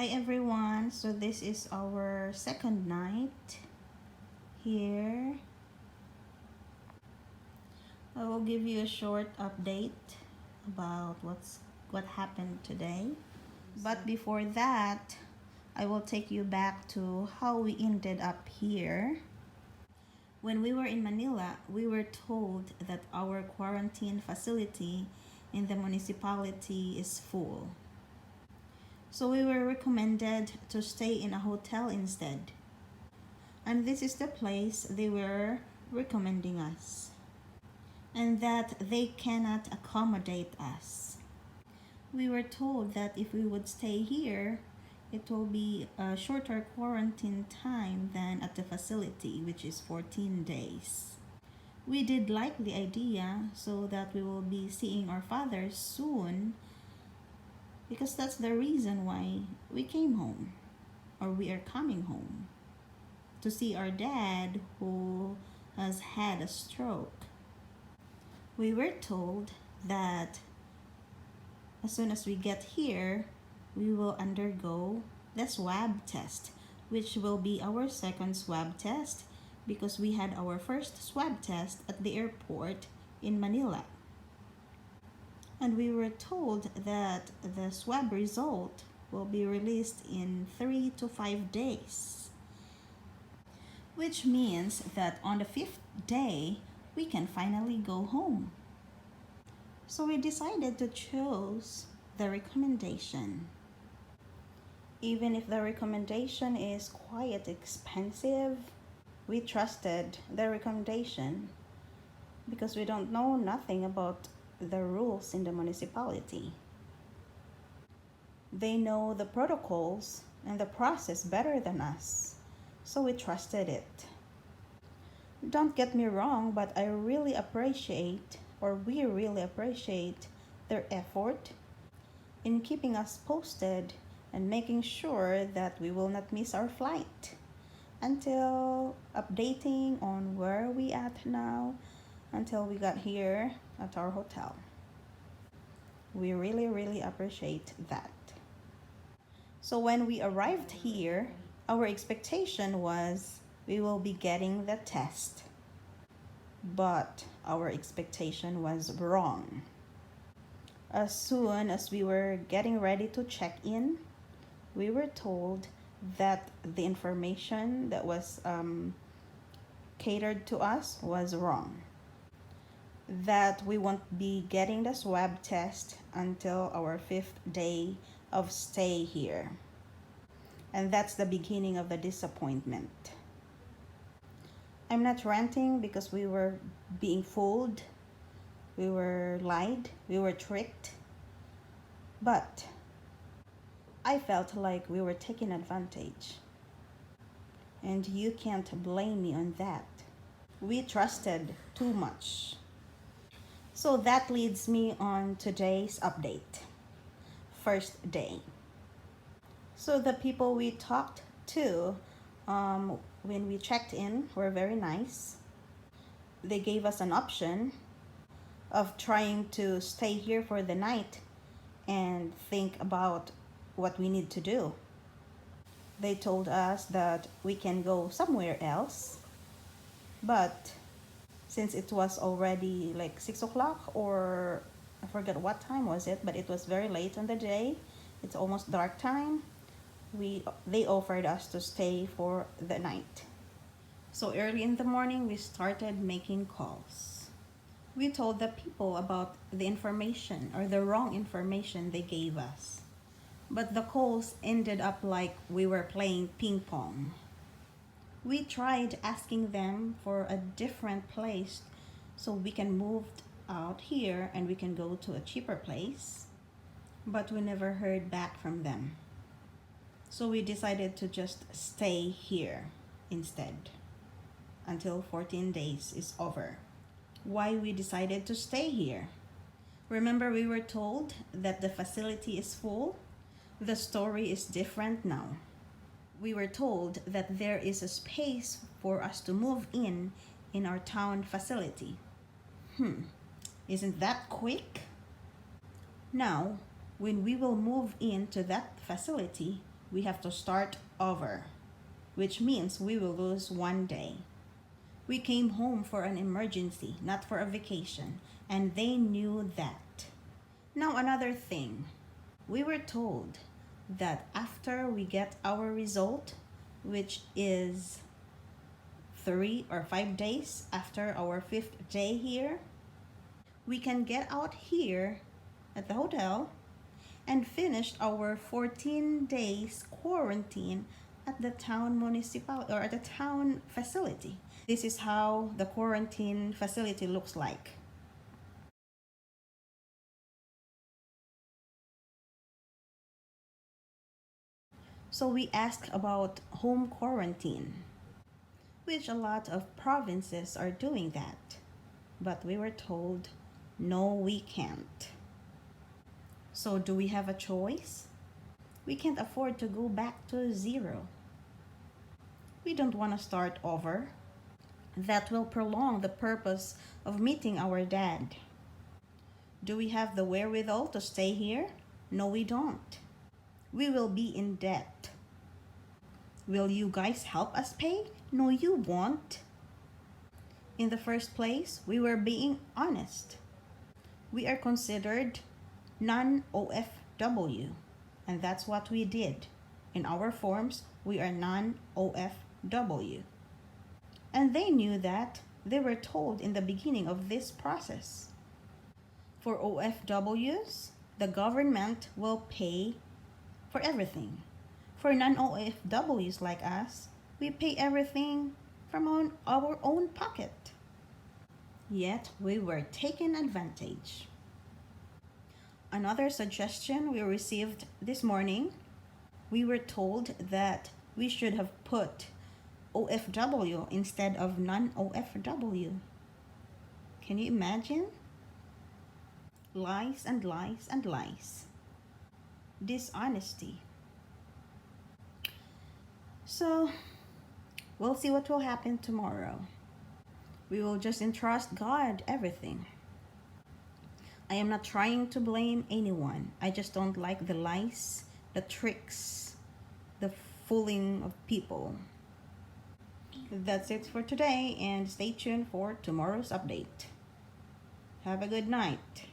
Hi everyone, so this is our second night here. I will give you a short update about what happened today. But before that, I will take you back to how we ended up here. When we were in Manila, we were told that our quarantine facility in the municipality is full. So we were recommended to stay in a hotel instead. And this is the place they were recommending us. And that they cannot accommodate us. We were told that if we would stay here, it will be a shorter quarantine time than at the facility, which is 14 days. We did like the idea so that we will be seeing our father soon, because that's the reason why we came home, or we are coming home, to see our dad who has had a stroke. We were told that as soon as we get here, we will undergo the swab test, which will be our second swab test because we had our first swab test at the airport in Manila. And we were told that the swab result will be released in 3 to 5 days, which means that on the 5th day, we can finally go home. So we decided to choose the recommendation. Even if the recommendation is quite expensive, we trusted the recommendation because we don't know nothing about the rules in the municipality. They know the protocols and the process better than us, so we trusted it. Don't get me wrong, but we really appreciate their effort in keeping us posted and making sure that we will not miss our flight until updating on where we at now until we got here at our hotel. We really appreciate that. So when we arrived here, our expectation was we will be getting the test. But our expectation was wrong. As soon as we were getting ready to check in, we were told that the information that was catered to us was wrong. That we won't be getting the swab test until our 5th day of stay here. And that's the beginning of the disappointment. I'm not ranting because we were being fooled, we were lied, we were tricked, but I felt like we were taken advantage. And you can't blame me on that. We trusted too much. So that leads me on today's update. First day. So the people we talked to when we checked in were very nice. They gave us an option of trying to stay here for the night and think about what we need to do. They told us that we can go somewhere else, but since it was already like 6 o'clock, or I forget what time was it, but it was very late in the day, it's almost dark time, they offered us to stay for the night. So early in the morning, we started making calls. We told the people about the information or the wrong information they gave us. But the calls ended up like we were playing ping pong. We tried asking them for a different place so we can move out here and we can go to a cheaper place. But we never heard back from them. So we decided to just stay here instead until 14 days is over. Why we decided to stay here? Remember, we were told that the facility is full. The story is different now. We were told that there is a space for us to move in our town facility. Isn't that quick? Now, when we will move into that facility, we have to start over, which means we will lose one day. We came home for an emergency, not for a vacation, and they knew that. Now, another thing. We were told that after we get our result, which is 3 or 5 days after our 5th day here, we can get out here at the hotel and finish our 14 days quarantine at the town municipal or at the town facility. This is how the quarantine facility looks like. So we asked about home quarantine, which a lot of provinces are doing that. But we were told, no, we can't. So do we have a choice? We can't afford to go back to zero. We don't want to start over. That will prolong the purpose of meeting our dad. Do we have the wherewithal to stay here? No, we don't. We will be in debt. Will you guys help us pay? No, you won't. In the first place, we were being honest. We are considered non-OFW, and that's what we did. In our forms, we are non-OFW. And they knew that. They were told in the beginning of this process. For OFWs, the government will pay for everything. For non-OFWs like us, we pay everything from our own pocket. Yet we were taken advantage. Another suggestion we received this morning, we were told that we should have put OFW instead of non-OFW. Can you imagine? Lies and lies and lies. Dishonesty. So, we'll see what will happen tomorrow. We will just entrust God everything. I am not trying to blame anyone. I just don't like the lies, the tricks, the fooling of people. That's it for today, and stay tuned for tomorrow's update. Have a good night.